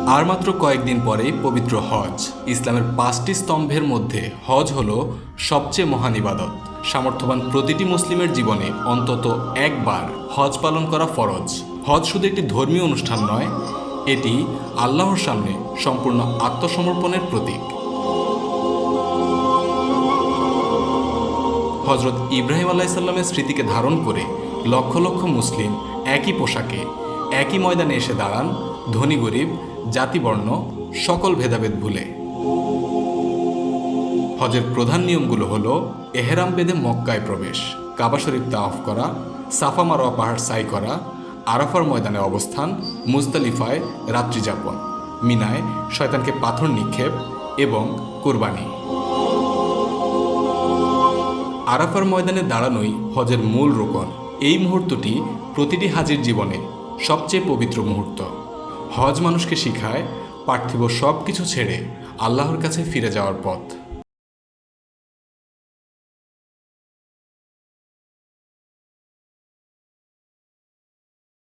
আর মাত্র কয়েকদিন পরেই পবিত্র হজ। ইসলামের 5টি স্তম্ভের মধ্যে হজ হলো সবচেয়ে মহান ইবাদত। সামর্থ্যবান প্রতিটি মুসলিমের জীবনে অন্তত একবার হজ পালন করা ফরজ। হজ শুধু একটি ধর্মীয় অনুষ্ঠান নয়, এটি আল্লাহর সামনে সম্পূর্ণ আত্মসমর্পণের প্রতীক। হজরত ইব্রাহিম আলাইসাল্লামের স্মৃতিকে ধারণ করে লক্ষ লক্ষ মুসলিম একই পোশাকে একই ময়দানে এসে দাঁড়ান, ধনী গরিব, জাতিবর্ণ সকল ভেদাভেদ ভুলে। হজের প্রধান নিয়মগুলো হলো এহরাম বেঁধে মক্কায় প্রবেশ, কাবা শরীফ তাওয়াফ করা, সাফা মারোয়া পাহাড় সাই করা, আরাফার ময়দানে অবস্থান, মুজদালিফায় রাত্রিযাপন, মিনায় শয়তানকে পাথর নিক্ষেপ এবং কুরবানি। আরাফার ময়দানে দাঁড়ানোই হজের মূল রোকন। এই মুহূর্তটি প্রতিটি হাজির জীবনে সবচেয়ে পবিত্র মুহূর্ত। হজ মানুষকে শিখায় পার্থিব সব কিছু ছেড়ে আল্লাহর কাছে ফিরে যাওয়ার পথ।